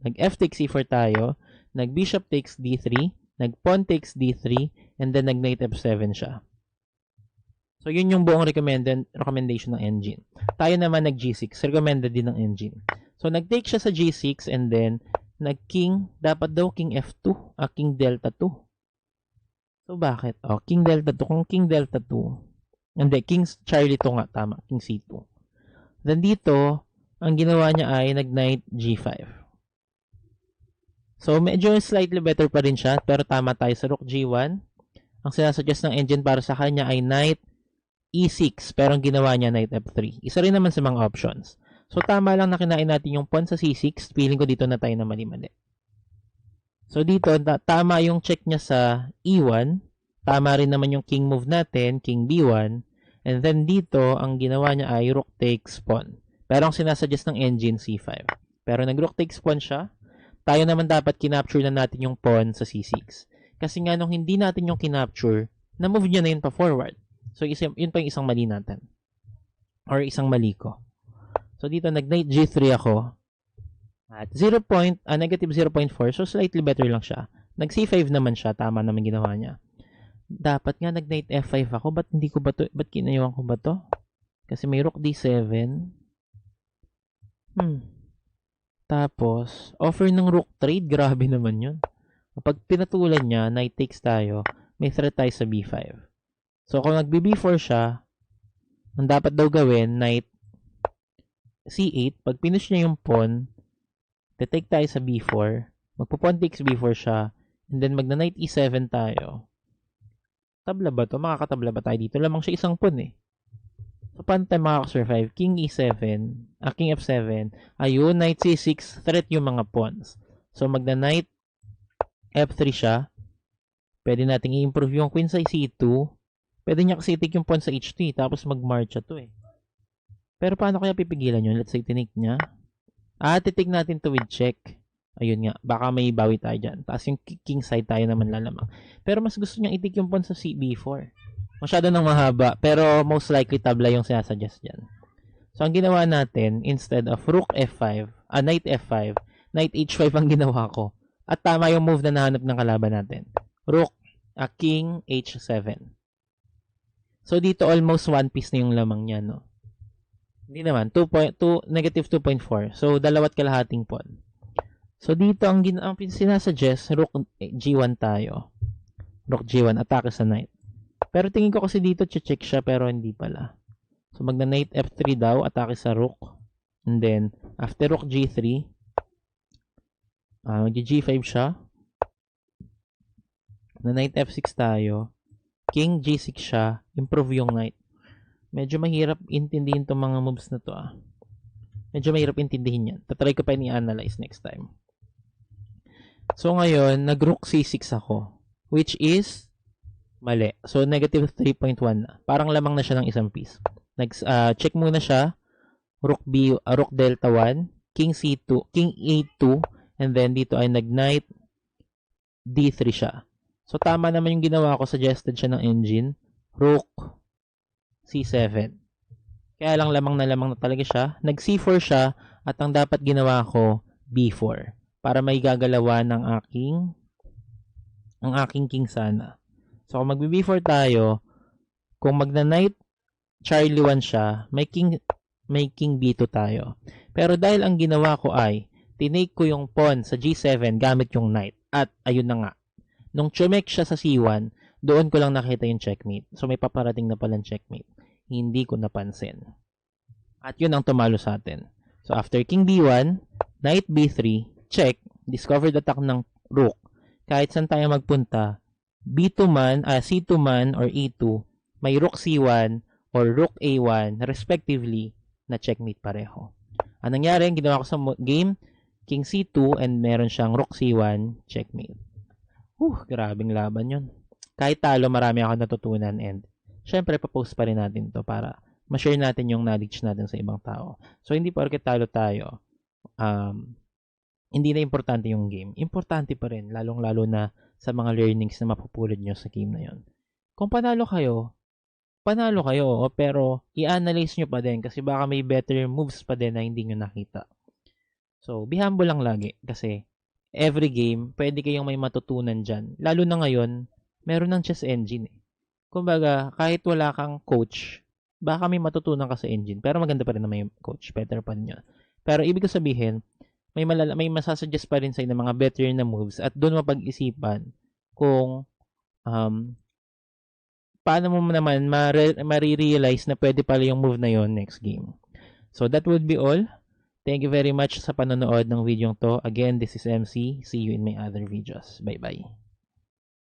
Nag-F takes E4 tayo. Nag-bishop takes D3. Nag-pawn takes D3. And then, nag-knight F7 siya. So, yun yung buong recommendation ng engine. Tayo naman nag-G6. Recommended din ng engine. So, nag-take siya sa G6 and then, nag-king, dapat daw king F2, king delta 2. So, bakit? King delta 2. Kung king delta 2, hindi, king Charlie 2 nga, tama, king C2. Then, dito, ang ginawa niya ay nag-knight G5. So, medyo slightly better pa rin siya, pero tama tayo sa rook G1. Ang sinasuggest ng engine para sa kanya ay knight E6, pero ang ginawa niya knight F3. Isa rin naman sa mga options. So, tama lang na kinain natin yung pawn sa C6. Feeling ko dito na tayo na mali-mali. So, dito, tama yung check niya sa E1. Tama rin naman yung king move natin, king B1. And then, dito, ang ginawa niya ay rook takes pawn. Pero ang sinasuggest ng engine, C5. Pero nag-rook takes pawn siya. Tayo naman dapat kinapture na natin yung pawn sa C6. Kasi nga, nung hindi natin yung kinapture, na-move niya na yun pa forward. So, yun pa yung isang mali natin. Or isang mali ko. So, dito, nag-knight G3 ako. At negative 0.4. So, slightly better lang siya. Nag-C5 naman siya. Tama naman ginawa niya. Dapat nga nag-knight F5 ako. Ba't hindi ko ba to? Ba't kinayuan ko ba to? Kasi may rook D7. Tapos, offer ng rook trade. Grabe naman yun. Kapag pinatulan niya, knight takes tayo, may threat tayo sa B5. So, kung nag-B4 siya, ang dapat daw gawin, knight C8, pag finish niya yung pawn, take tayo sa B4, magpo-pawn takes B4 siya, and then magna-knight E7 tayo. Tabla ba to? Makakatabla ba tayo dito? Lamang siya isang pawn eh. So, paano tayo makakasurvive? King E7, King F7, ayun, knight C6, threat yung mga pawns. So, magna-knight F3 siya, pwede nating i-improve yung queen sa C2, pwede niya kasi take yung pawn sa H3, tapos mag-march siya to eh. Pero paano kaya pipigilan yun? Let's say, tinake niya. Titik natin to with check. Ayun nga, baka may bawi tayo dyan. Tapos yung king side tayo naman lalamang. Pero mas gusto niyang itik yung pawn sa CB4. Masyado nang mahaba, pero most likely tabla yung sinasuggest dyan. So, ang ginawa natin, instead of rook F5, knight F5, knight H5 ang ginawa ko. At tama yung move na nahanap ng kalaban natin. Rook, king H7. So, dito almost one piece na yung lamang niya, no? Hindi naman, negative 2.4. So, dalawat kalahating pawn. So, dito, ang sinasuggest, rook G1 tayo. Rook G1, atake sa knight. Pero tingin ko kasi dito, check siya, pero hindi pala. So, magna-knight F3 daw, atake sa rook. And then, after rook G3, mag-G5 siya. Na-knight F6 tayo. King G6 siya, improve yung knight. Medyo mahirap intindihin itong mga moves na to Medyo mahirap intindihin yan. Tatry ko pa i-analyze next time. So ngayon, nag-rook C6 ako. Which is mali. So negative 3.1 na. Parang lamang na siya ng isang piece. Check muna siya. Rook Delta 1. King C2. King A2. And then dito ay nag-knight D3 siya. So tama naman yung ginawa ko. Suggested siya ng engine. Rook C7. Kaya lang lamang na talaga siya. Nag-C4 siya at ang dapat ginawa ko, B4. Para may gagalawan ng aking king sana. So, kung mag-B4 tayo, kung magna-knight Charlie 1 siya, may king B2 tayo. Pero dahil ang ginawa ko ay, tinake ko yung pawn sa G7 gamit yung knight. At ayun na nga. Nung chumek siya sa C1, doon ko lang nakita yung checkmate. So, may paparating na palang checkmate. Hindi ko napansin. At yun ang tumalo sa atin. So, after king b1, knight b3, check, discovered attack ng rook. Kahit saan tayo magpunta, b2 man, c2 man, or e2, may rook c1 or rook a1, respectively, na checkmate pareho. Ang nangyari, ginawa ko sa game, king c2 and meron siyang rook c1, checkmate. Grabing laban yun. Kahit talo, marami ako natutunan and syempre, papost pa rin natin to para ma-share natin yung knowledge natin sa ibang tao. So, hindi porket talo tayo, hindi na importante yung game. Importante pa rin, lalong-lalo na sa mga learnings na mapupulot nyo sa game na yon. Kung panalo kayo, pero i-analyze nyo pa din kasi baka may better moves pa din na hindi nyo nakita. So, be humble lang lagi kasi every game, pwede kayong may matutunan dyan. Lalo na ngayon, meron ng chess engine. Kumbaga, kahit wala kang coach, baka may matutunan ka sa engine. Pero maganda pa rin na may coach. Better pa rin yun. Pero ibig ko sabihin, may masasuggest pa rin sa ng mga better na moves at doon mapag-isipan kung paano mo naman marirealize na pwede pala yung move na yon next game. So that would be all. Thank you very much sa panonood ng video to. Again, this is MC. See you in my other videos. Bye-bye.